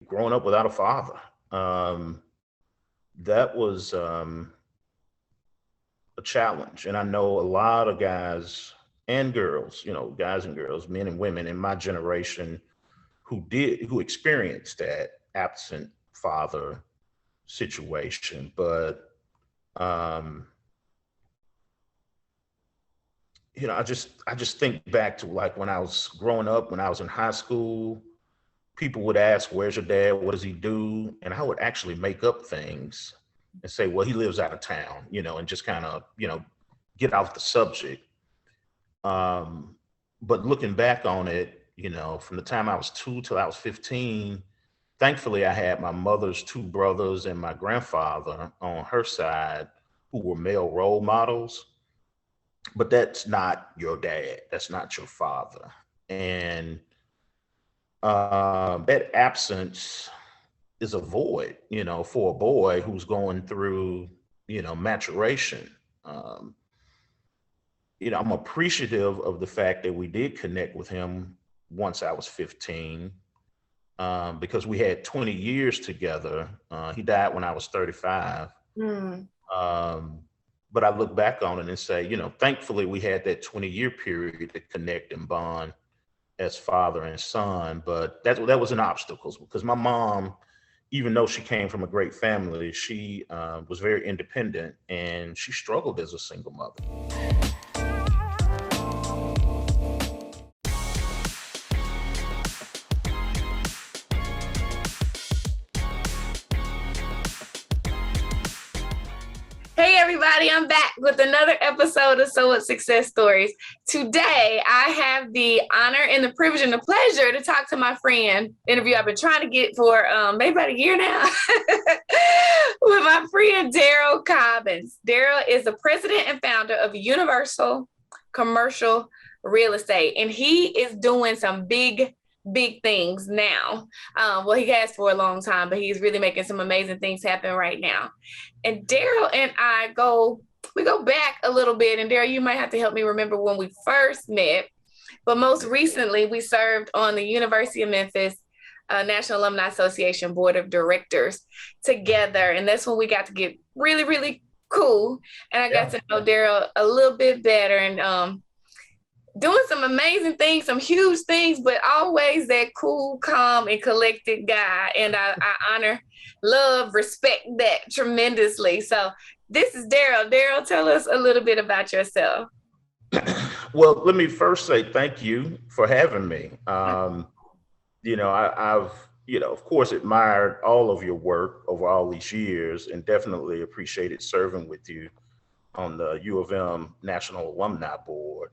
growing up without a father. That was a challenge. And I know a lot of guys and girls, guys and girls, men and women in my generation who experienced that absent father situation. But, um, I just think back to like when I was growing up, when I was in high school, people would ask, "Where's your dad? What does he do?" And I would actually make up things and say, "Well, he lives out of town," and just kind of, get off the subject. Um, but looking back on it, from the time I was 2 till I was 15, thankfully I had my mother's two brothers and my grandfather on her side who were male role models. But that's not your dad. That's not your father. And that absence is a void, for a boy who's going through, maturation. Um, I'm appreciative of the fact that we did connect with him once I was 15, because we had 20 years together. He died when I was 35. Mm. But I look back on it and say, thankfully we had that 20-year period to connect and bond as father and son. But that was an obstacle because my mom, even though she came from a great family, she was very independent and she struggled as a single mother. Hey everybody, I'm back with another episode of So What Success Stories. Today, I have the honor and the privilege and the pleasure to talk to my friend, interview I've been trying to get for maybe about a year now, with my friend Darrell Cobbins. Darrell is the president and founder of Universal Commercial Real Estate, and he is doing some big things now. Well, he has for a long time, but he's really making some amazing things happen right now. And Darrell and I go back a little bit, and Darrell, you might have to help me remember when we first met, but most recently we served on the University of Memphis National Alumni Association Board of Directors together. And that's when we got to get really, really cool. And I got to know Darrell a little bit better, and doing some amazing things, some huge things, but always that cool, calm, and collected guy. And I honor, love, respect that tremendously. So this is Darrell. Darrell, tell us a little bit about yourself. Well, let me first say thank you for having me. I've, of course, admired all of your work over all these years and definitely appreciated serving with you on the U of M National Alumni Board.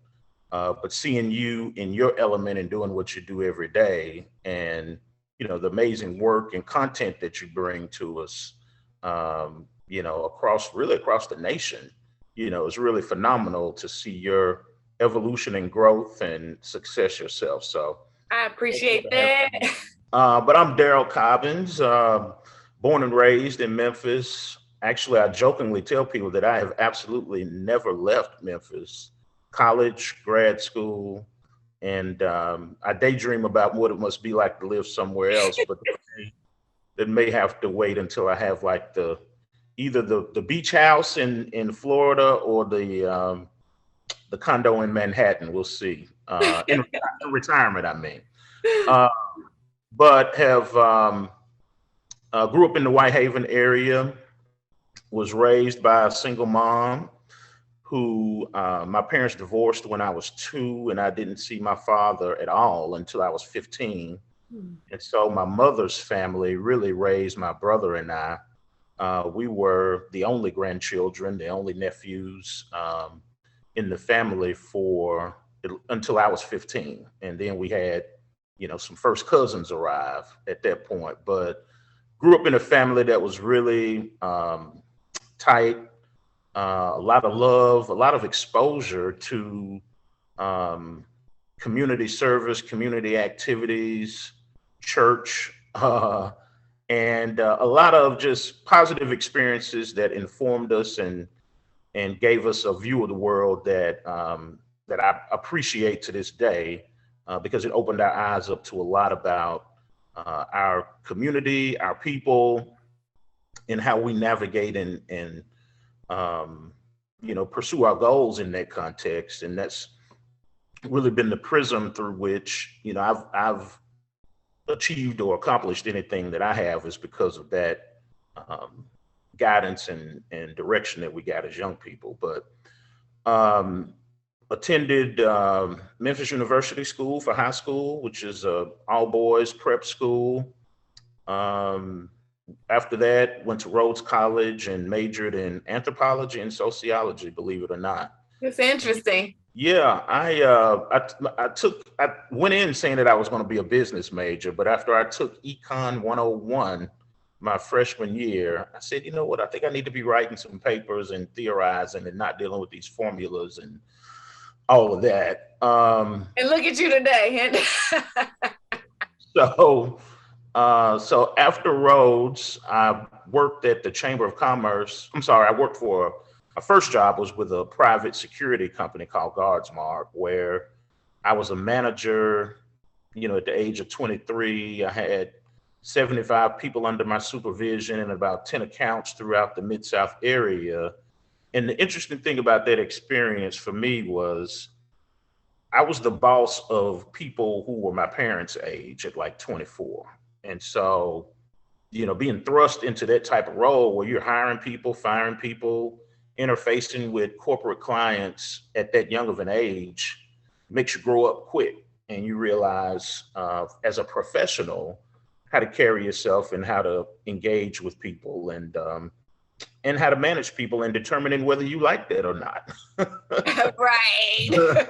But seeing you in your element and doing what you do every day, and the amazing work and content that you bring to us, across the nation, it's really phenomenal to see your evolution and growth and success yourself. So I appreciate that. But I'm Darrell Cobbins, born and raised in Memphis. Actually, I jokingly tell people that I have absolutely never left Memphis. College, grad school, and I daydream about what it must be like to live somewhere else, but that may have to wait until I have like either the beach house in Florida or the condo in Manhattan. We'll see. In retirement, I mean. But have grew up in the Whitehaven area, was raised by a single mom who my parents divorced when I was 2, and I didn't see my father at all until I was 15. And so my mother's family really raised my brother and I. We were the only grandchildren, the only nephews in the family until I was 15. And then we had, some first cousins arrive at that point. But grew up in a family that was really tight. A lot of love, a lot of exposure to community service, community activities, church, and a lot of just positive experiences that informed us and gave us a view of the world that I appreciate to this day, because it opened our eyes up to a lot about our community, our people, and how we navigate and pursue our goals in that context. And that's really been the prism through which, I've achieved or accomplished anything that I have is because of that guidance and direction that we got as young people. But attended Memphis University School for high school, which is a all boys prep school. After that, went to Rhodes College and majored in anthropology and sociology, believe it or not. It's interesting. Yeah, I went in saying that I was going to be a business major, but after I took Econ 101 my freshman year, I said, you know what, I think I need to be writing some papers and theorizing and not dealing with these formulas and all of that. And look at you today. So after Rhodes, I worked at the Chamber of Commerce. My first job was with a private security company called Guardsmark, where I was a manager, at the age of 23. I had 75 people under my supervision and about 10 accounts throughout the Mid-South area. And the interesting thing about that experience for me was I was the boss of people who were my parents' age at like 24. And so, being thrust into that type of role where you're hiring people, firing people, interfacing with corporate clients at that young of an age makes you grow up quick. And you realize as a professional how to carry yourself and how to engage with people and how to manage people and determining whether you like that or not. Right.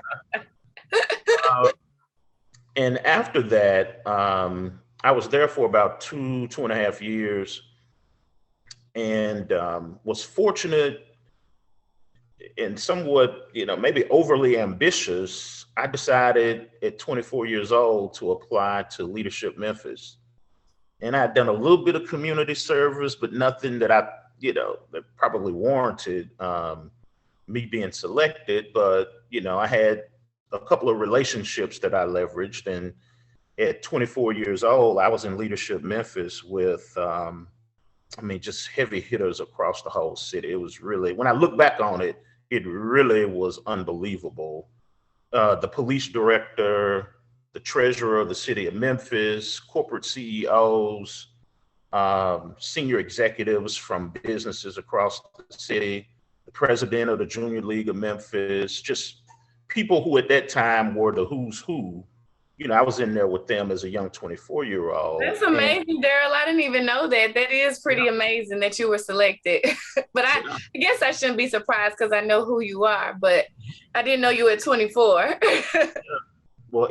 And after that, I was there for about 2.5 years, and was fortunate and somewhat, maybe overly ambitious. I decided at 24 years old to apply to Leadership Memphis. And I'd done a little bit of community service, but nothing that that probably warranted me being selected. But, I had a couple of relationships that I leveraged. And at 24 years old, I was in Leadership Memphis with, just heavy hitters across the whole city. It was really, when I look back on it, it really was unbelievable. The police director, the treasurer of the city of Memphis, corporate CEOs, senior executives from businesses across the city, the president of the Junior League of Memphis, just people who at that time were the who's who. I was in there with them as a young 24-year-old. That's amazing, Darrell. I didn't even know that. That is pretty amazing that you were selected. But I guess I shouldn't be surprised because I know who you are, but I didn't know you were 24. Well,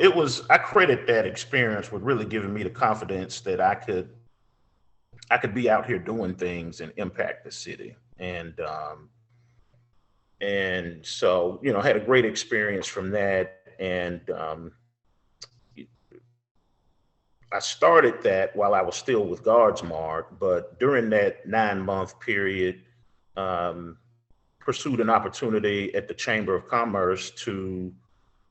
I credit that experience with really giving me the confidence that I could be out here doing things and impact the city. And so, had a great experience from that. And I started that while I was still with Guardsmark, but during that 9-month period, pursued an opportunity at the Chamber of Commerce to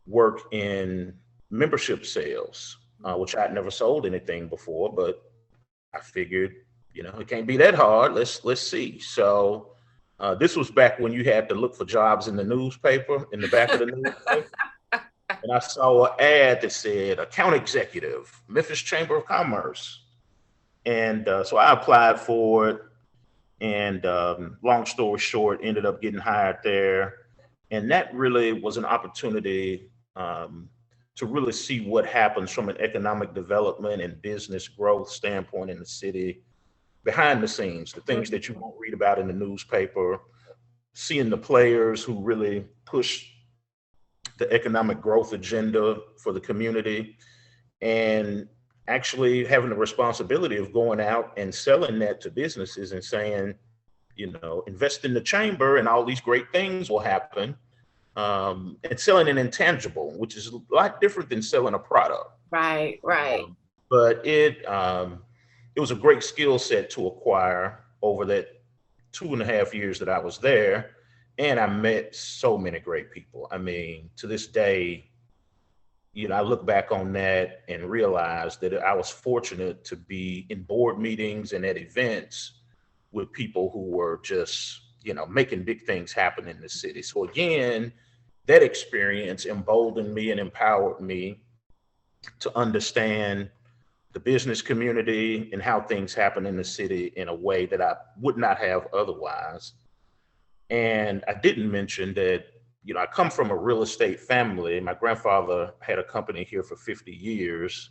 work in membership sales, which I'd never sold anything before, but I figured, it can't be that hard. Let's see. So this was back when you had to look for jobs in the newspaper, in the back of the newspaper. And I saw an ad that said account executive, Memphis Chamber of Commerce. And so I applied for it. And long story short, ended up getting hired there. And that really was an opportunity to really see what happens from an economic development and business growth standpoint in the city, behind the scenes, the things that you won't read about in the newspaper, seeing the players who really push the economic growth agenda for the community, and actually having the responsibility of going out and selling that to businesses and saying, invest in the chamber and all these great things will happen. And selling an intangible, which is a lot different than selling a product. Right. But it was a great skill set to acquire over that 2.5 years that I was there. And I met so many great people. I mean, to this day, I look back on that and realize that I was fortunate to be in board meetings and at events with people who were just, making big things happen in the city. So again, that experience emboldened me and empowered me to understand the business community and how things happen in the city in a way that I would not have otherwise. And I didn't mention that, I come from a real estate family. My grandfather had a company here for 50 years.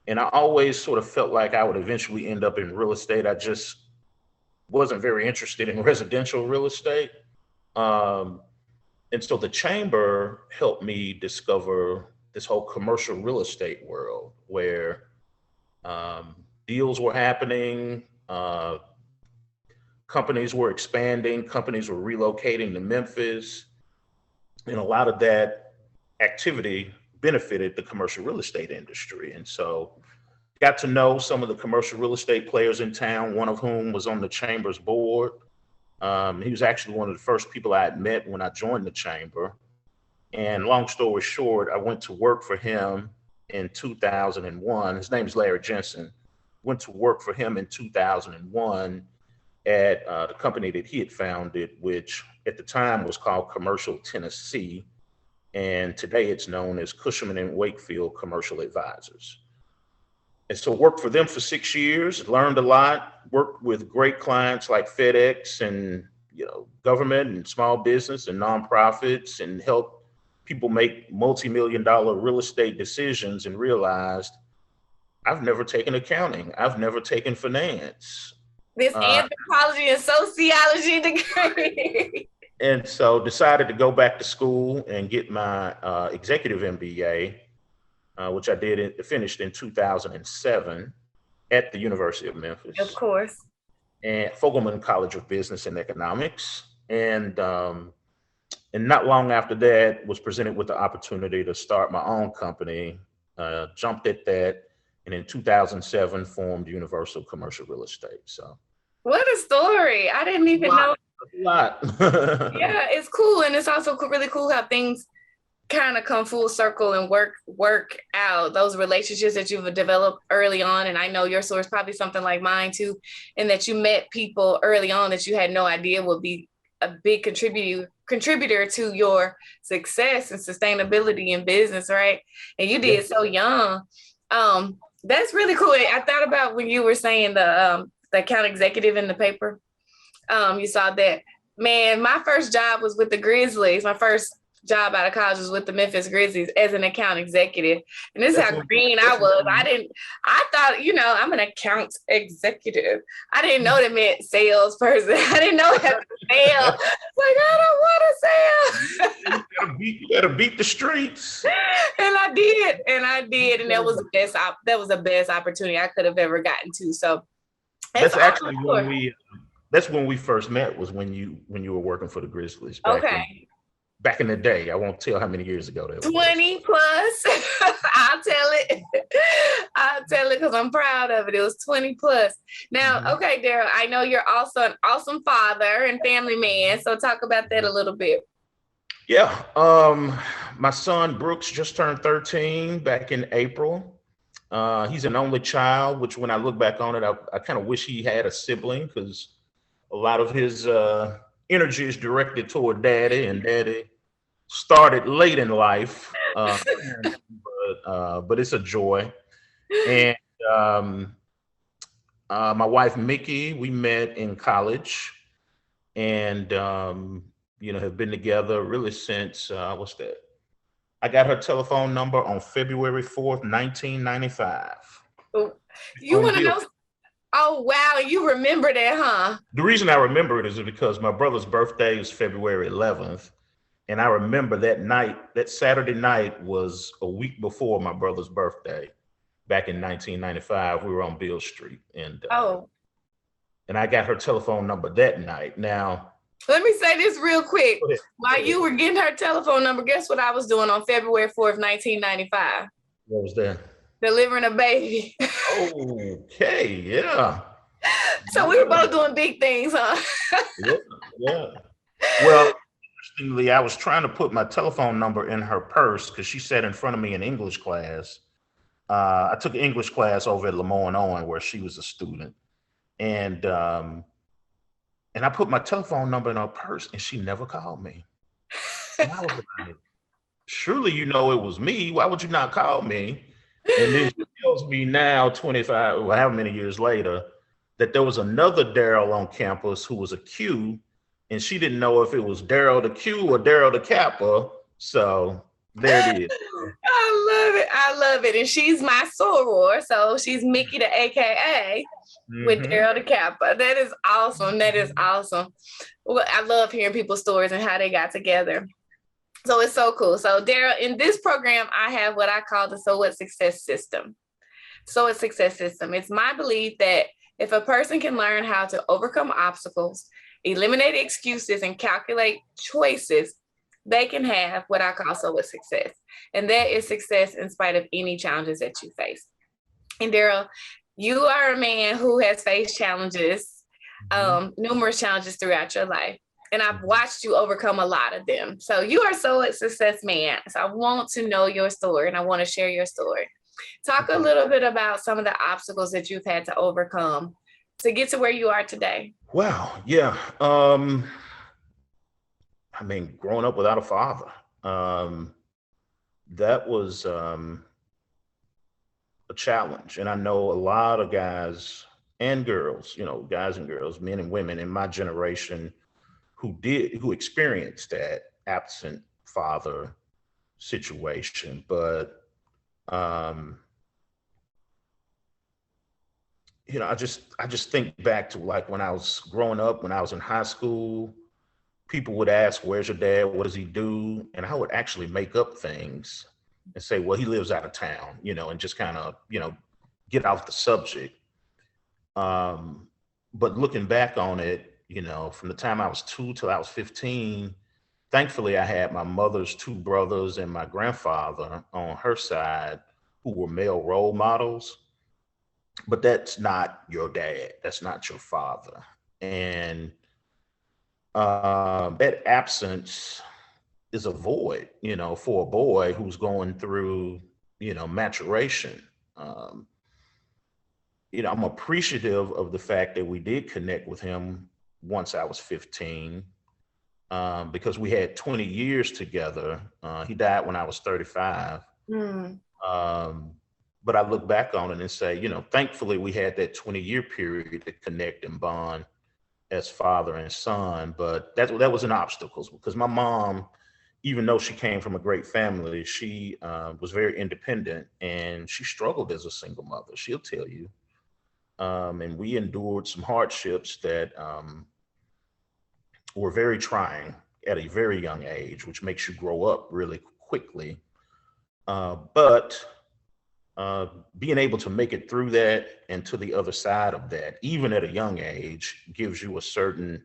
And I always sort of felt like I would eventually end up in real estate. I just wasn't very interested in residential real estate. And so the chamber helped me discover this whole commercial real estate world where deals were happening, companies were expanding, companies were relocating to Memphis. And a lot of that activity benefited the commercial real estate industry. And so got to know some of the commercial real estate players in town, one of whom was on the chamber's board. He was actually one of the first people I had met when I joined the chamber. And long story short, I went to work for him in 2001. His name is Larry Jensen. Went to work for him in 2001 at the company that he had founded, which at the time was called Commercial Tennessee. And today it's known as Cushman and Wakefield Commercial Advisors. And so worked for them for 6 years, learned a lot, worked with great clients like FedEx and, government and small business and nonprofits, and helped people make multi-million-dollar real estate decisions, and realized I've never taken accounting. I've never taken finance. This anthropology and sociology degree. And so decided to go back to school and get my executive MBA, which I finished in 2007 at the University of Memphis. Of course. And Fogelman College of Business and Economics. And not long after that, was presented with the opportunity to start my own company, jumped at that, and in 2007 formed Universal Commercial Real Estate. So. What a story. I didn't even know. A lot. Yeah, it's cool. And it's also really cool how things kind of come full circle and work out those relationships that you've developed early on. And I know your story is probably something like mine too, and that you met people early on that you had no idea would be a big contributor to your success and sustainability in business, right? And you did so young. That's really cool. I thought about when you were saying the account executive in the paper. You saw that. Man, my first job was with the Grizzlies. My first job out of college was with the Memphis Grizzlies as an account executive. And this is how green I was. I thought, I'm an account executive. I didn't know that meant salesperson. I didn't know how to sell. Like, I don't want to sell. You gotta beat the streets. And I did. And that was the best opportunity I could have ever gotten to. So that's actually when we first met, was when you were working for the Grizzlies. Back in the day. I won't tell how many years ago that was. 20 plus. I'll tell it because I'm proud of it. It was 20 plus. Now, okay, Darrell, I know you're also an awesome father and family man. So talk about that a little bit. Yeah. My son Brooks just turned 13 back in April. He's an only child, which when I look back on it, I kind of wish he had a sibling, because a lot of his energy is directed toward daddy, and daddy started late in life, but it's a joy. And my wife Mickey, we met in college, and have been together really since I got her telephone number on February 4th, 1995. You want to know? Oh, wow. You remember that, huh? The reason I remember it is because my brother's birthday is February 11th. And I remember that Saturday night was a week before my brother's birthday. Back in 1995, we were on Beale Street. And I got her telephone number that night. Now, let me say this real quick. While you were getting her telephone number, guess what I was doing on February 4th, 1995? What was that? Delivering a baby. Okay, yeah. So we were both doing big things, huh? Yeah. Well, interestingly, I was trying to put my telephone number in her purse because she sat in front of me in English class. I took an English class over at Owens where she was a student. And I put my telephone number in her purse and she never called me. And I was like, surely you know it was me. Why would you not call me? And then she tells me now, 25, well, however many years later, that there was another Darrell on campus who was a Q, and she didn't know if it was Darrell the Q or Darrell the Kappa. So there it is. I love it. I love it. And she's my soror. So she's Mickey the AKA with Darrell the Kappa. That is awesome. That is awesome. Well, I love hearing people's stories and how they got together. So it's so cool. So Darrell, in this program, I have what I call the So What Success System. So What Success System. It's my belief that if a person can learn how to overcome obstacles, eliminate excuses, and calculate choices, they can have what I call So What Success. And that is success in spite of any challenges that you face. And Darrell, you are a man who has faced challenges, numerous challenges throughout your life. And I've watched you overcome a lot of them. So you are so a success man. So I want to know your story and I want to share your story. Talk a little bit about some of the obstacles that you've had to overcome to get to where you are today. Wow. Yeah. I mean, growing up without a father, that was a challenge. And I know a lot of guys and girls, guys and girls, men and women in my generation who experienced that absent father situation. But, I just think back to like when I was growing up, when I was in high school, people would ask, where's your dad? What does he do? And I would actually make up things and say, well, he lives out of town, and just kind of, get off the subject. But looking back on it, from the time I was 2 till I was 15, thankfully I had my mother's 2 brothers and my grandfather on her side who were male role models. But that's not your dad. That's not your father. And that absence is a void, for a boy who's going through, maturation. I'm appreciative of the fact that we did connect with him once I was 15, because we had 20 years together. He died when I was 35. But I look back on it and say, thankfully we had that 20-year period to connect and bond as father and son. But that was an obstacle because my mom, even though she came from a great family, she was very independent and she struggled as a single mother. She'll tell you. And we endured some hardships that were very trying at a very young age, which makes you grow up really quickly. But being able to make it through that and to the other side of that, even at a young age, gives you a certain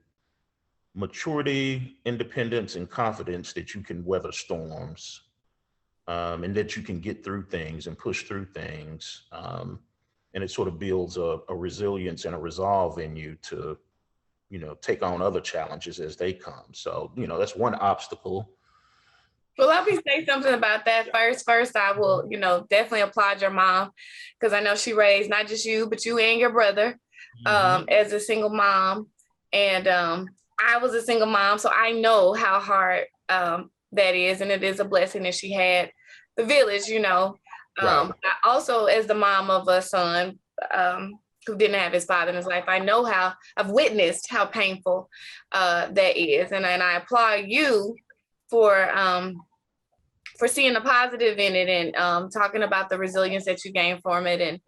maturity, independence, and confidence that you can weather storms, and that you can get through things and push through things. And it sort of builds a resilience and a resolve in you to, take on other challenges as they come. So, that's one obstacle. Well, let me say something about that first. First, I will, definitely applaud your mom because I know she raised not just you, but you and your brother as a single mom. And I was a single mom, so I know how hard that is. And it is a blessing that she had the village, Right. I also, as the mom of a son who didn't have his father in his life, I know I've witnessed how painful that is. And I applaud you for seeing the positive in it and talking about the resilience that you gained from it and,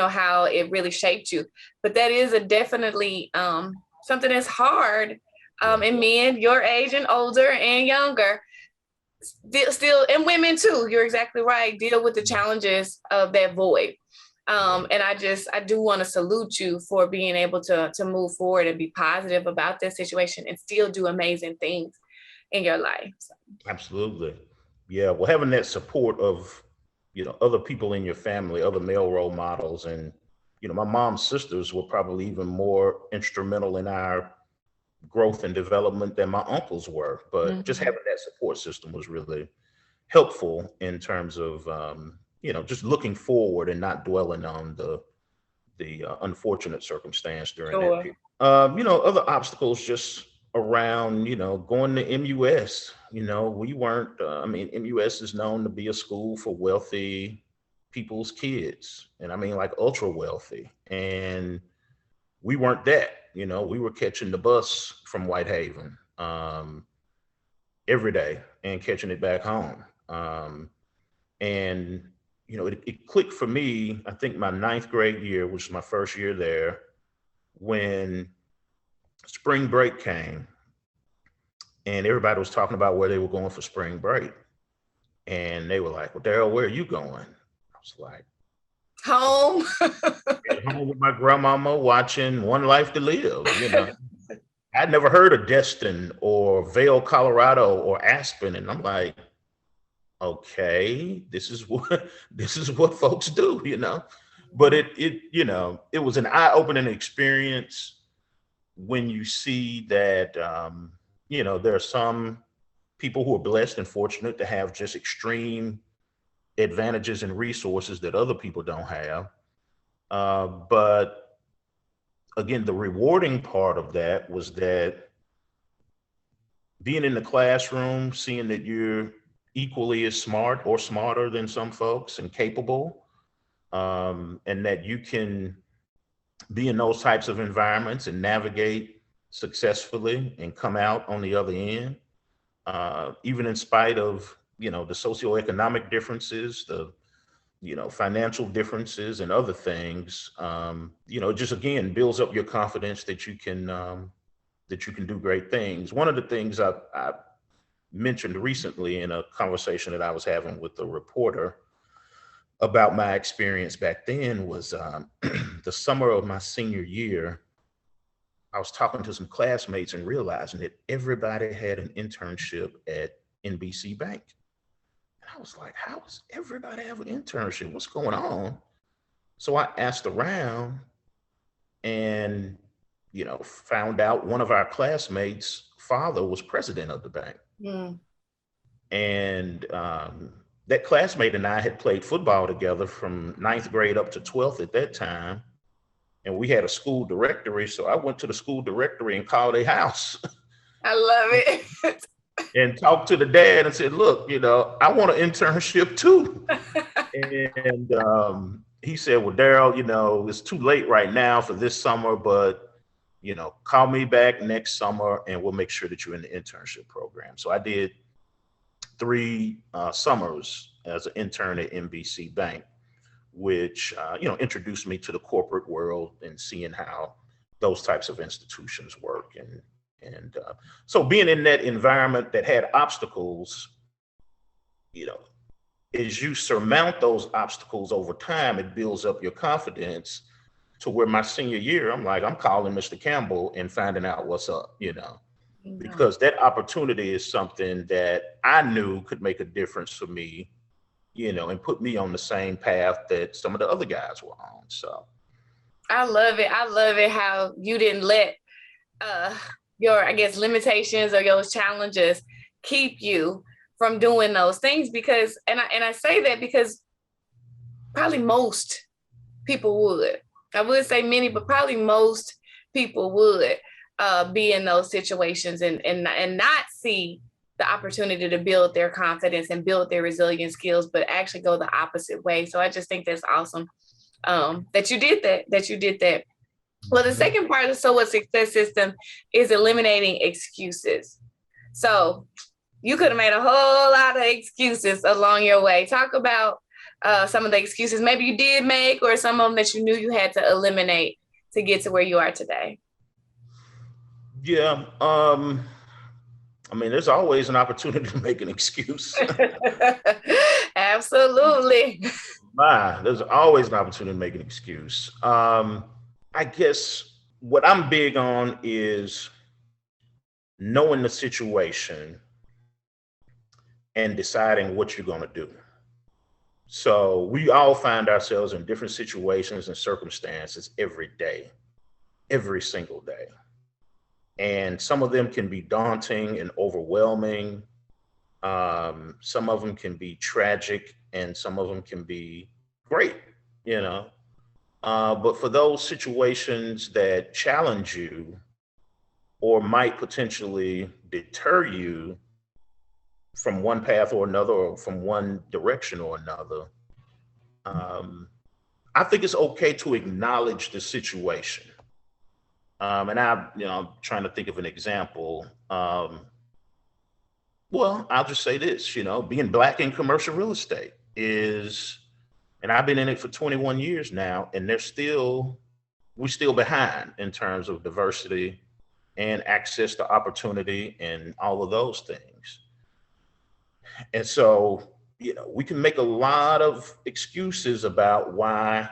how it really shaped you. But that is definitely something that's hard in men your age and older and younger. Still, and women too, you're exactly right, deal with the challenges of that void. And I do want to salute you for being able to move forward and be positive about this situation and still do amazing things in your life. So. Absolutely. Yeah. Well, having that support of, other people in your family, other male role models, and, my mom's sisters were probably even more instrumental in our, growth and development than my uncles were. But just Mhm. having that support system was really helpful in terms of, just looking forward and not dwelling on the unfortunate circumstance during that Sure. period. Other obstacles just around, going to MUS. We weren't, MUS is known to be a school for wealthy people's kids. And I mean, like ultra wealthy. And we weren't that, we were catching the bus from Whitehaven every day and catching it back home. And, it clicked for me, I think my ninth grade year, which was my first year there, when spring break came and everybody was talking about where they were going for spring break. And they were like, well, Darrell, where are you going? I was like, Home. at home with my grandmama watching One Life to Live. I'd never heard of Destin or Vail, Colorado or Aspen. And I'm like, okay, this is what folks do. But it was an eye-opening experience when you see that, there are some people who are blessed and fortunate to have just extreme advantages and resources that other people don't have. But again, the rewarding part of that was that being in the classroom, seeing that you're equally as smart or smarter than some folks and capable, and that you can be in those types of environments and navigate successfully and come out on the other end, even in spite of, the socioeconomic differences, the, financial differences and other things, it just, again, builds up your confidence that you can do great things. One of the things I mentioned recently in a conversation that I was having with a reporter about my experience back then was the summer of my senior year. I was talking to some classmates and realizing that everybody had an internship at NBC Bank. And I was like, how does everybody have an internship? What's going on? So I asked around and, found out one of our classmates' father was president of the bank. Mm. And that classmate and I had played football together from ninth grade up to 12th at that time. And we had a school directory. So I went to the school directory and called a house. I love it. And talked to the dad and said, look, I want an internship too. And he said, well, Darrell, it's too late right now for this summer, but, call me back next summer and we'll make sure that you're in the internship program. So I did 3 summers as an intern at NBC Bank, which, introduced me to the corporate world and seeing how those types of institutions work. And so being in that environment that had obstacles, as you surmount those obstacles over time, it builds up your confidence to where my senior year, I'm like, I'm calling Mr. Campbell and finding out what's up, because that opportunity is something that I knew could make a difference for me, and put me on the same path that some of the other guys were on. So I love it. I love it how you didn't let your, I guess, limitations or those challenges keep you from doing those things, because, and I say that because probably most people would. I would say many, but probably most people would be in those situations and not see the opportunity to build their confidence and build their resilient skills, but actually go the opposite way. So I just think that's awesome that you did that. Well, the second part of the So What Success system is eliminating excuses. So you could have made a whole lot of excuses along your way. Talk about some of the excuses maybe you did make, or some of them that you knew you had to eliminate to get to where you are today. Yeah. There's always an opportunity to make an excuse. Absolutely. There's always an opportunity to make an excuse. I guess what I'm big on is knowing the situation and deciding what you're going to do. So we all find ourselves in different situations and circumstances every day, every single day. And some of them can be daunting and overwhelming. Some of them can be tragic, and some of them can be great, you know. But for those situations that challenge you or might potentially deter you from one path or another, or from one direction or another, I think it's okay to acknowledge the situation. And I'm trying to think of an example. Well, I'll just say this, being Black in commercial real estate is, and I've been in it for 21 years now, and we're still behind in terms of diversity and access to opportunity and all of those things. And so, we can make a lot of excuses about why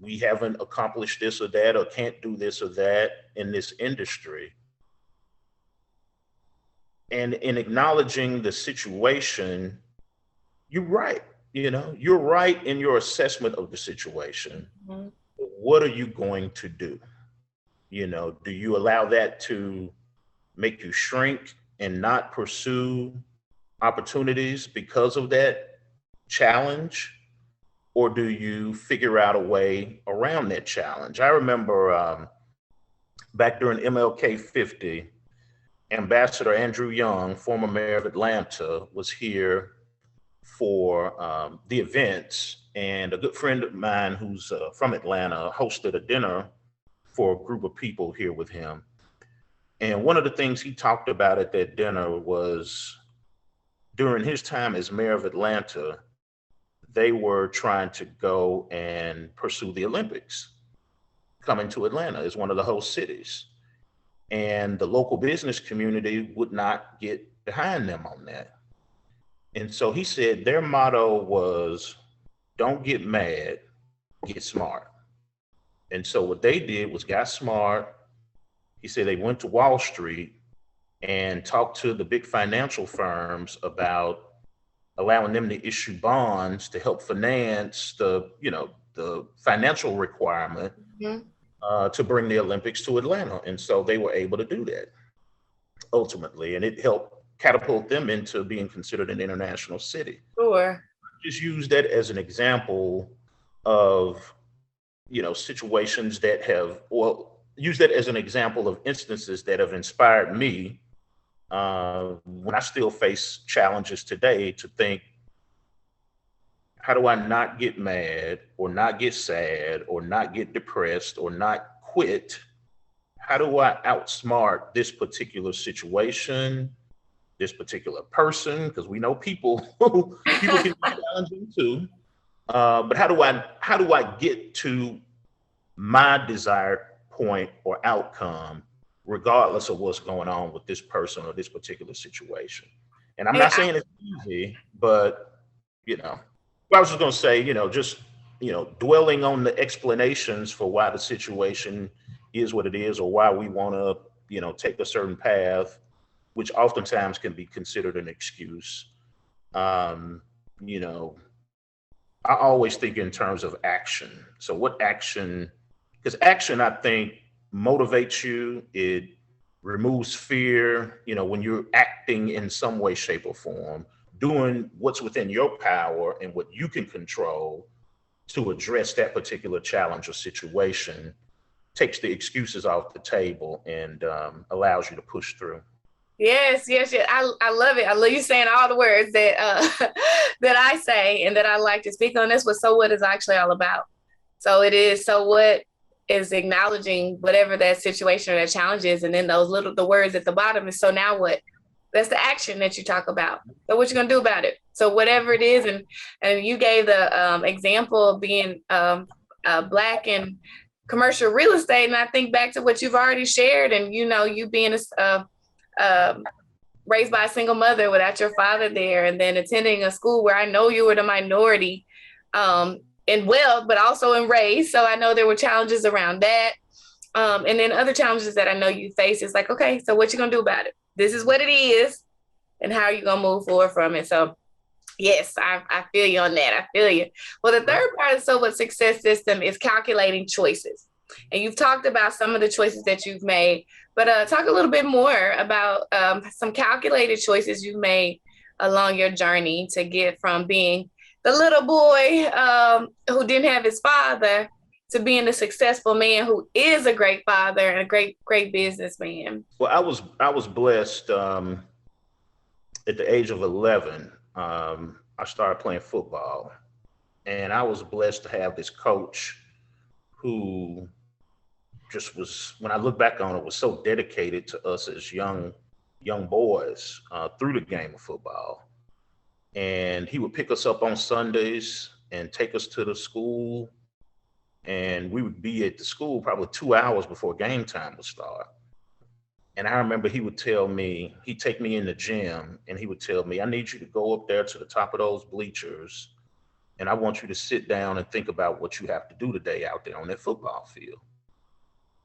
we haven't accomplished this or that, or can't do this or that in this industry. And in acknowledging the situation, you're right. You're right in your assessment of the situation. Mm-hmm. What are you going to do? Do you allow that to make you shrink and not pursue opportunities because of that challenge? Or do you figure out a way around that challenge? I remember back during MLK 50, Ambassador Andrew Young, former mayor of Atlanta, was here for the events, and a good friend of mine who's from Atlanta hosted a dinner for a group of people here with him. And one of the things he talked about at that dinner was during his time as mayor of Atlanta, they were trying to go and pursue the Olympics, coming to Atlanta as one of the host cities. And the local business community would not get behind them on that. And so he said their motto was, don't get mad, get smart. And so what they did was got smart. He said they went to Wall Street and talked to the big financial firms about allowing them to issue bonds to help finance the financial requirement to bring the Olympics to Atlanta. And so they were able to do that ultimately, and it helped catapult them into being considered an international city. Sure. Just use that as an example of, situations that use that as an example of instances that have inspired me when I still face challenges today to think, how do I not get mad or not get sad or not get depressed or not quit? How do I outsmart this particular situation, this particular person? Because we know people can be challenging too. But how do I get to my desired point or outcome, regardless of what's going on with this person or this particular situation? And I'm not saying it's easy, but I was just going to say, dwelling on the explanations for why the situation is what it is, or why we want to, take a certain path, which oftentimes can be considered an excuse. I always think in terms of action. So what action, because action, I think, motivates you. It removes fear, when you're acting in some way, shape, or form, doing what's within your power and what you can control to address that particular challenge or situation, takes the excuses off the table and allows you to push through. Yes. I love it. I love you saying all the words that that I say and that I like to speak on. This what So What is actually all about. So it is, so what is acknowledging whatever that situation or that challenge is, and then the words at the bottom is, so now what? That's the action that you talk about. So what you gonna do about it? So whatever it is, and you gave the example of being Black in commercial real estate, and I think back to what you've already shared, and you being raised by a single mother without your father there, and then attending a school where I know you were the minority in wealth, but also in race. So I know there were challenges around that. And then other challenges that I know you face is like, okay, so what you gonna do about it? This is what it is, and how are you gonna move forward from it? So yes, I feel you on that. I feel you. Well, the third part of So What success system is calculating choices. And you've talked about some of the choices that you've made, but talk a little bit more about some calculated choices you've made along your journey to get from being the little boy who didn't have his father to being a successful man who is a great father and a great businessman. Well, I was blessed at the age of 11. I started playing football, and I was blessed to have this coach who just was, when I look back on it, was so dedicated to us as young boys through the game of football. And he would pick us up on Sundays and take us to the school, and we would be at the school probably 2 hours before game time would start. And I remember he would tell me, he'd take me in the gym and he would tell me, I need you to go up there to the top of those bleachers, and I want you to sit down and think about what you have to do today out there on that football field.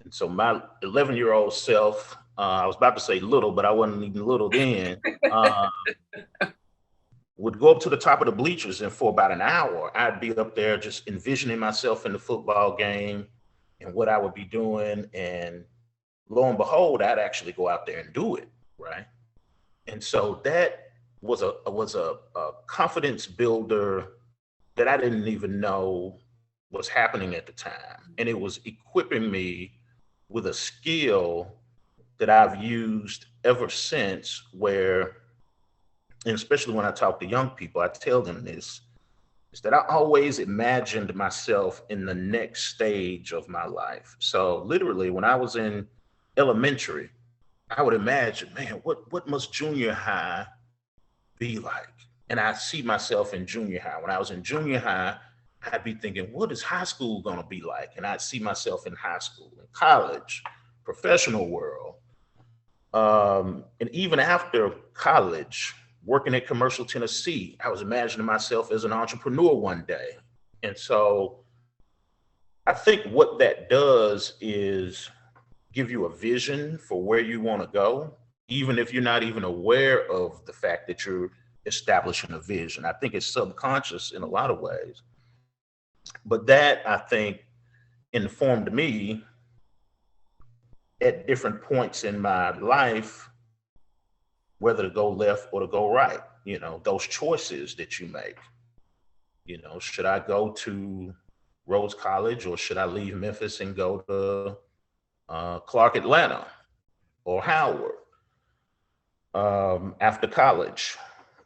And so my 11-year-old self, I was about to say little, but I wasn't even little then, would go up to the top of the bleachers, and for about an hour, I'd be up there just envisioning myself in the football game and what I would be doing. And lo and behold, I'd actually go out there and do it, right? And so that was a confidence builder that I didn't even know was happening at the time. And it was equipping me with a skill that I've used ever since, where, and especially when I talk to young people, I tell them this, is that I always imagined myself in the next stage of my life. So literally when I was in elementary, I would imagine, man, what must junior high be like? And I see myself in junior high. When I was in junior high, I'd be thinking, what is high school gonna be like? And I'd see myself in high school, in college, professional world. And even after college, working at Commercial Tennessee, I was imagining myself as an entrepreneur one day. And so I think what that does is give you a vision for where you want to go, even if you're not even aware of the fact that you're establishing a vision. I think it's subconscious in a lot of ways. But that, I think, informed me at different points in my life whether to go left or to go right. You know, those choices that you make. You know, should I go to Rhodes College, or should I leave Memphis and go to Clark Atlanta or Howard after college?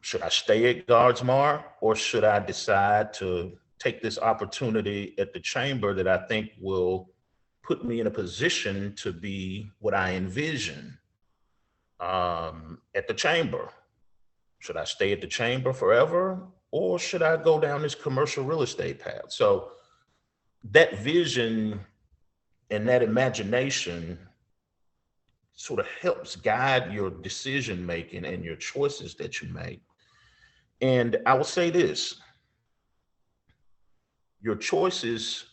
Should I stay at Guardsmar, or should I decide to take this opportunity at the chamber that I think will put me in a position to be what I envision at the chamber? Should I stay at the chamber forever, or should I go down this commercial real estate path? So that vision and that imagination sort of helps guide your decision making and your choices that you make. And I will say this, your choices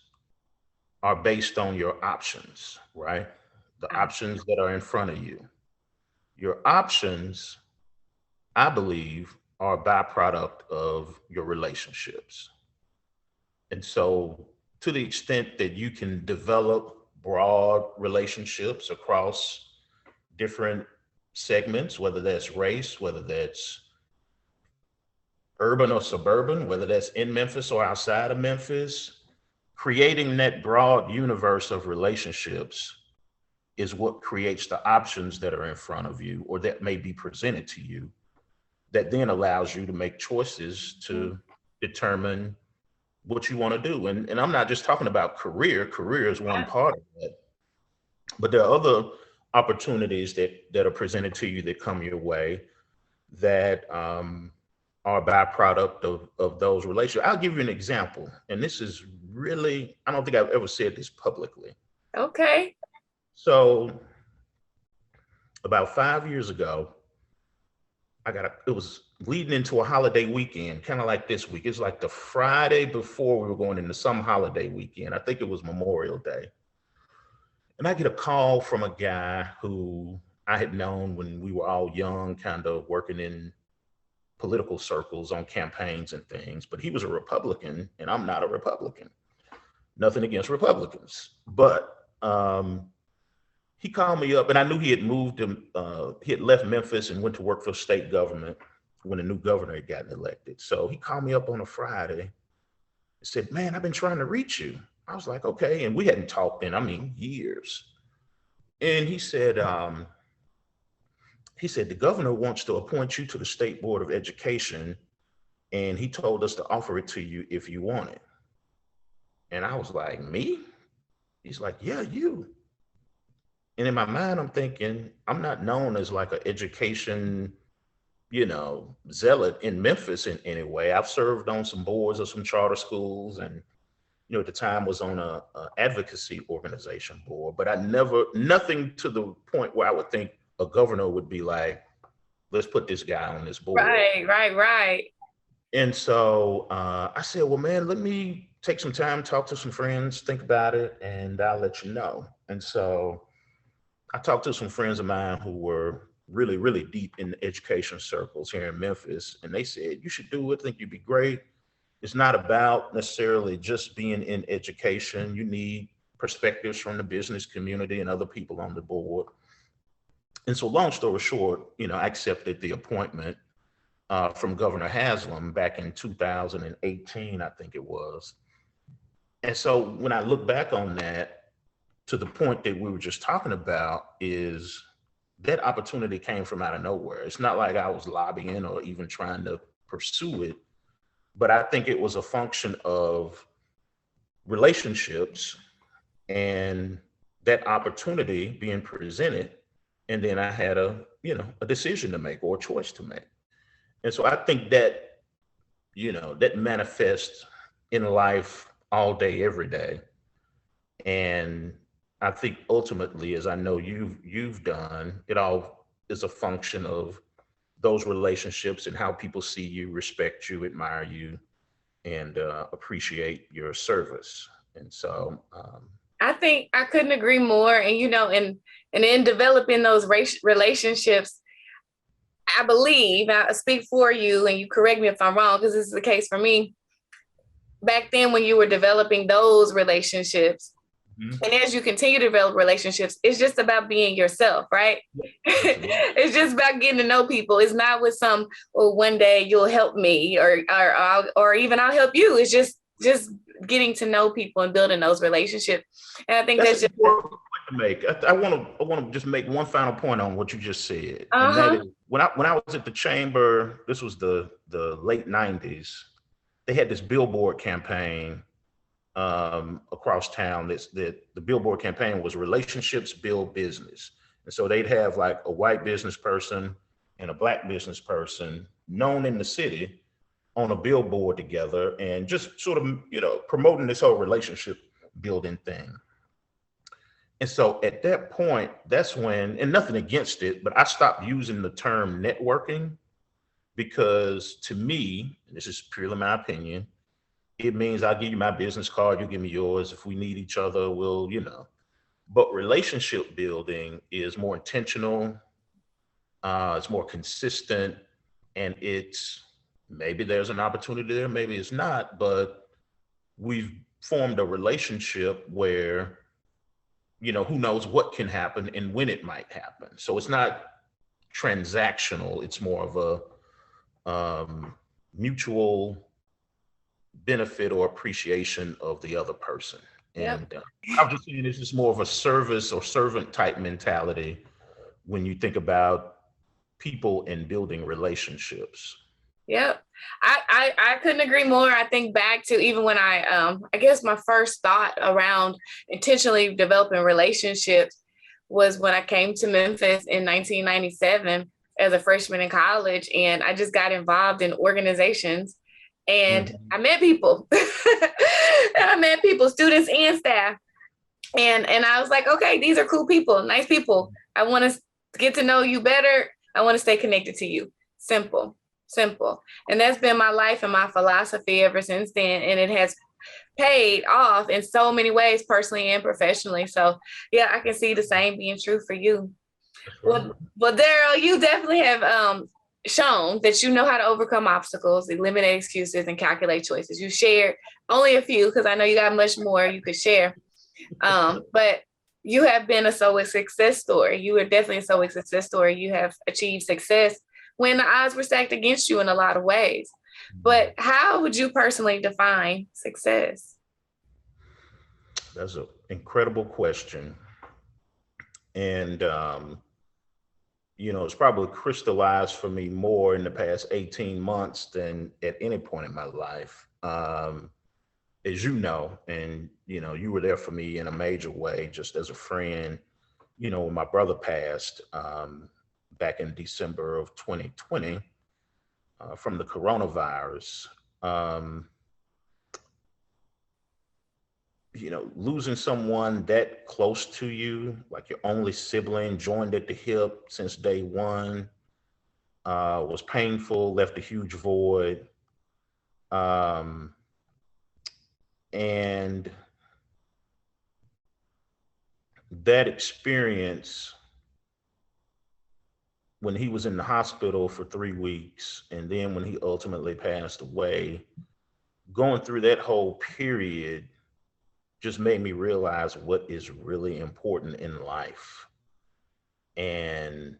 are based on your options, right? The options that are in front of you. Your options, I believe, are a byproduct of your relationships. And so to the extent that you can develop broad relationships across different segments, whether that's race, whether that's urban or suburban, whether that's in Memphis or outside of Memphis, creating that broad universe of relationships is what creates the options that are in front of you, or that may be presented to you, that then allows you to make choices to determine what you want to do. And I'm not just talking about career. Career is one part of that, but there are other opportunities that are presented to you that come your way that are a byproduct of those relationships. I'll give you an example. And this is really, I don't think I've ever said this publicly. Okay. So about 5 years ago, it was leading into a holiday weekend, kind of like this week. It's like the Friday before we were going into some holiday weekend. I think it was Memorial Day. And I get a call from a guy who I had known when we were all young, kind of working in political circles on campaigns and things, but he was a Republican and I'm not a Republican. Nothing against Republicans, but he called me up, and I knew he had he had left Memphis and went to work for state government when a new governor had gotten elected. So he called me up on a Friday and said, "Man, I've been trying to reach you." I was like, "Okay." And we hadn't talked in, years. And he said, the governor wants to appoint you to the State Board of Education, and he told us to offer it to you if you want it. And I was like, "Me?" He's like, "Yeah, you." And in my mind, I'm thinking, I'm not known as like an education, zealot in Memphis in any way. I've served on some boards of some charter schools, and at the time was on a advocacy organization board, but nothing to the point where I would think a governor would be like, "Let's put this guy on this board." Right. And so I said, "Well, man, let me take some time, talk to some friends, think about it, and I'll let you know." And so I talked to some friends of mine who were really, really deep in the education circles here in Memphis, and they said, "You should do it. I think you'd be great. It's not about necessarily just being in education. You need perspectives from the business community and other people on the board." And so long story short, I accepted the appointment from Governor Haslam back in 2018, I think it was. And so when I look back on that, to the point that we were just talking about, is that opportunity came from out of nowhere. It's not like I was lobbying or even trying to pursue it, but I think it was a function of relationships and that opportunity being presented. And then I had a decision to make or a choice to make. And so I think that, that manifests in life all day, every day. And I think ultimately, as I know you've done, it all is a function of those relationships and how people see you, respect you, admire you, and appreciate your service. And so I think I couldn't agree more. And in developing those relationships, I believe, I speak for you, and you correct me if I'm wrong, because this is the case for me. Back then, when you were developing those relationships, and as you continue to develop relationships, it's just about being yourself, right? It's just about getting to know people. It's not with some, "Well, one day you'll help me," or even "I'll help you." It's just getting to know people and building those relationships. And I think that's just important point to make. I want to just make one final point on what you just said. And that is, when I was at the chamber, this was the late 90s, they had this billboard campaign across town. The billboard campaign was "Relationships Build Business." And so they'd have like a white business person and a black business person known in the city on a billboard together, and just sort of, promoting this whole relationship building thing. And so at that point, that's when, and nothing against it, but I stopped using the term networking, because to me, and this is purely my opinion, it means I'll give you my business card, you give me yours. If we need each other, we'll, But relationship building is more intentional, it's more consistent, and maybe there's an opportunity there, maybe it's not, but we've formed a relationship where, who knows what can happen and when it might happen. So it's not transactional, it's more of a mutual benefit or appreciation of the other person. And I'm just saying, this is more of a service or servant type mentality when you think about people and building relationships. Yep. I couldn't agree more. I think back to even when I guess my first thought around intentionally developing relationships was when I came to Memphis in 1997 as a freshman in college, and I just got involved in organizations. And I met people. I met people, students and staff. And I was like, okay, these are cool people, nice people. I want to get to know you better. I want to stay connected to you. Simple. And that's been my life and my philosophy ever since then. And it has paid off in so many ways, personally and professionally. So yeah, I can see the same being true for you. Well, Darrell, you definitely have shown that you know how to overcome obstacles, eliminate excuses, and calculate choices. You shared only a few, because I know you got much more you could share. But you have been a Stoic success story. You are definitely a Stoic success story. You have achieved success when the odds were stacked against you in a lot of ways. But how would you personally define success? That's an incredible question. And, it's probably crystallized for me more in the past 18 months than at any point in my life. As you know, and, you were there for me in a major way, just as a friend, when my brother passed back in December of 2020 from the coronavirus. Losing someone that close to you, like your only sibling, joined at the hip since day one, was painful, left a huge void. And that experience, when he was in the hospital for 3 weeks, and then when he ultimately passed away, going through that whole period just made me realize what is really important in life. And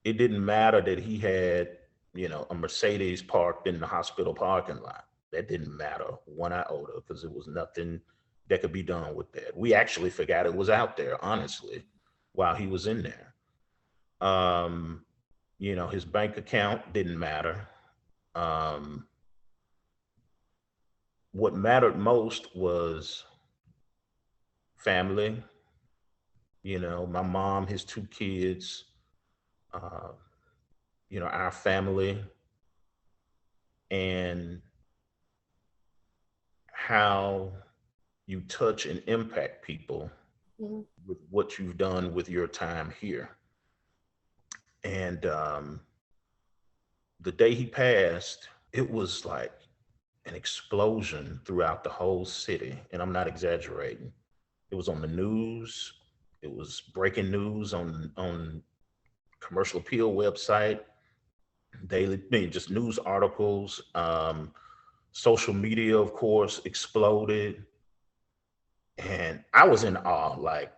it didn't matter that he had, a Mercedes parked in the hospital parking lot. That didn't matter one iota, because there was nothing that could be done with that. We actually forgot it was out there, honestly, while he was in there. His bank account didn't matter. What mattered most was family, my mom, his 2 kids, our family, and how you touch and impact people with what you've done with your time here. And the day he passed, it was like an explosion throughout the whole city. And I'm not exaggerating. It was on the news. It was breaking news on Commercial Appeal website, daily, just news articles. Social media, of course, exploded. And I was in awe, like,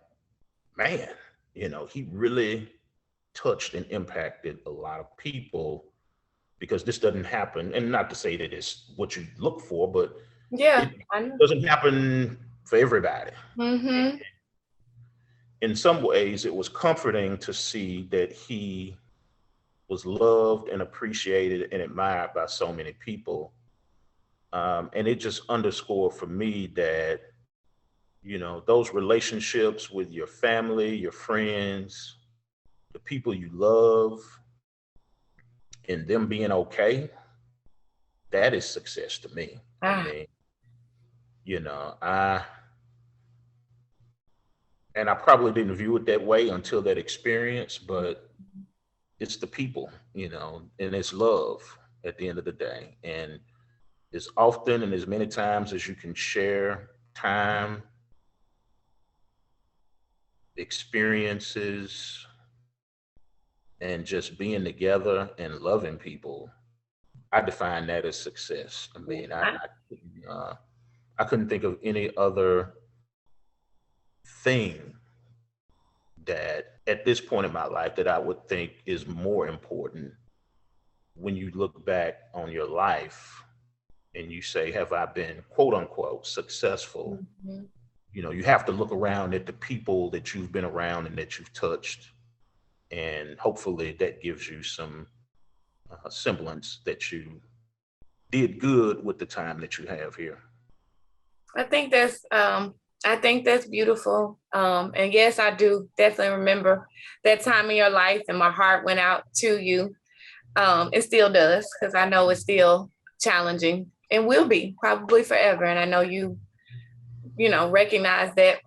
man, he really touched and impacted a lot of people, because this doesn't happen. And not to say that it's what you look for, but yeah, it doesn't happen for everybody. Mm-hmm. In some ways, it was comforting to see that he was loved and appreciated and admired by so many people. And it just underscored for me that, those relationships with your family, your friends, the people you love, and them being okay, that is success to me. I mean, I probably didn't view it that way until that experience, but it's the people, and it's love at the end of the day. And as often and as many times as you can share time, experiences, and just being together and loving people, I define that as success. I mean, I couldn't think of any other thing that at this point in my life that I would think is more important when you look back on your life and you say, have I been, quote unquote, successful? Mm-hmm. You have to look around at the people that you've been around and that you've touched. And hopefully that gives you some semblance that you did good with the time that you have here. I think that's beautiful. And yes, I do definitely remember that time in your life, and my heart went out to you. It still does, because I know it's still challenging and will be probably forever. And I know you recognize that.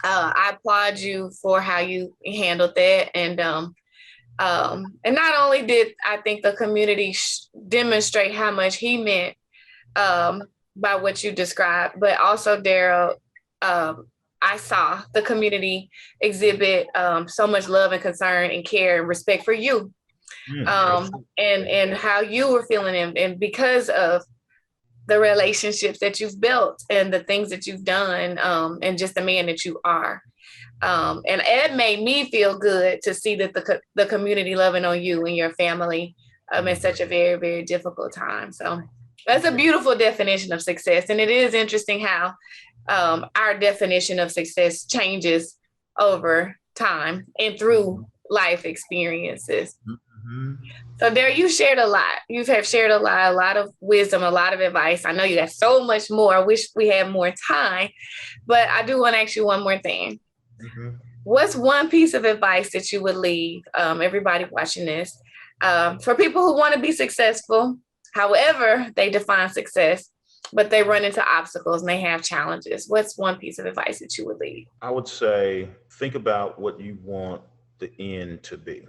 I applaud you for how you handled that. And not only did I think the community demonstrate how much he meant by what you described, but also, Darrell, I saw the community exhibit so much love and concern and care and respect for you, and how you were feeling, and because of the relationships that you've built and the things that you've done, and just the man that you are. And it made me feel good to see that the community loving on you and your family in such a very, very difficult time. So that's a beautiful definition of success. And it is interesting how our definition of success changes over time and through life experiences. Mm-hmm. So Darrell, you shared a lot. You have shared a lot of wisdom, a lot of advice. I know you got so much more. I wish we had more time, but I do want to ask you one more thing. Mm-hmm. What's one piece of advice that you would leave everybody watching this for people who want to be successful, however they define success, but they run into obstacles and they have challenges? What's one piece of advice that you would leave? I would say, think about what you want the end to be.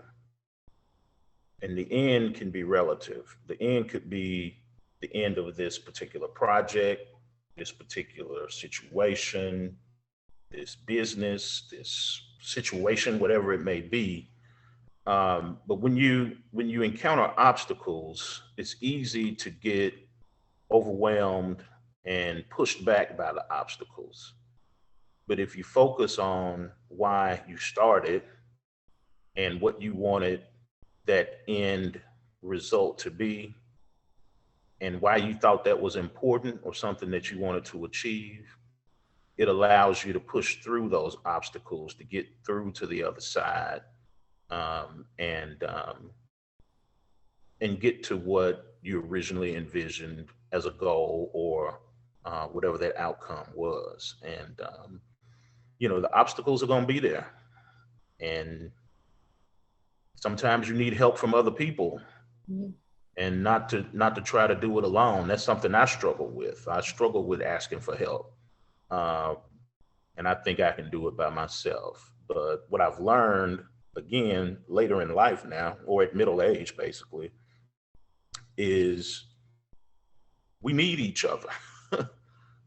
And the end can be relative. The end could be the end of this particular project, this particular situation, this business, this situation, whatever it may be. But when you encounter obstacles, it's easy to get overwhelmed and pushed back by the obstacles. But if you focus on why you started and what you wanted that end result to be, and why you thought that was important or something that you wanted to achieve, it allows you to push through those obstacles to get through to the other side, and get to what you originally envisioned as a goal, or whatever that outcome was. And the obstacles are going to be there, and sometimes you need help from other people. Mm-hmm. And not to try to do it alone. That's something I struggle with. I struggle with asking for help. And I think I can do it by myself. But what I've learned, again, later in life now, or at middle age, basically, is we need each other.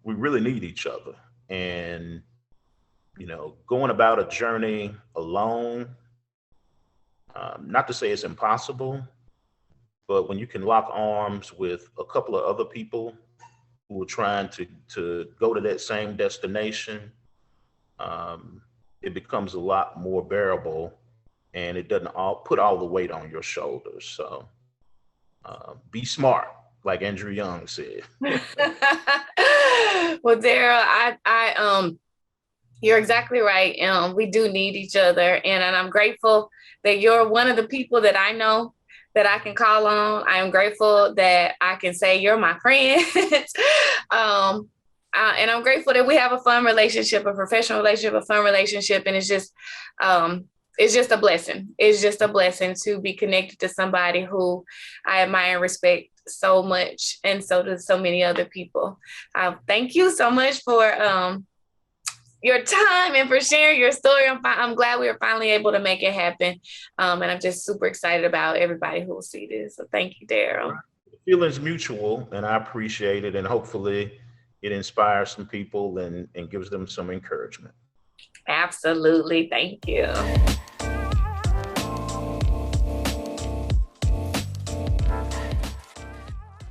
We really need each other. And, going about a journey alone, not to say it's impossible, but when you can lock arms with a couple of other people who are trying to go to that same destination, it becomes a lot more bearable, and it doesn't put all the weight on your shoulders. So be smart, like Andrew Young said. Well, Darrell, I you're exactly right. We do need each other, and I'm grateful that you're one of the people that I know that I can call on. I am grateful that I can say you're my friend. And I'm grateful that we have a fun relationship, a professional relationship, a fun relationship. And it's just a blessing. It's just a blessing to be connected to somebody who I admire and respect so much. And so do so many other people. Thank you so much for your time and for sharing your story. I'm glad we were finally able to make it happen. And I'm just super excited about everybody who will see this. So thank you, Darrell. The feeling's mutual, and I appreciate it. And hopefully it inspires some people and gives them some encouragement. Absolutely. Thank you.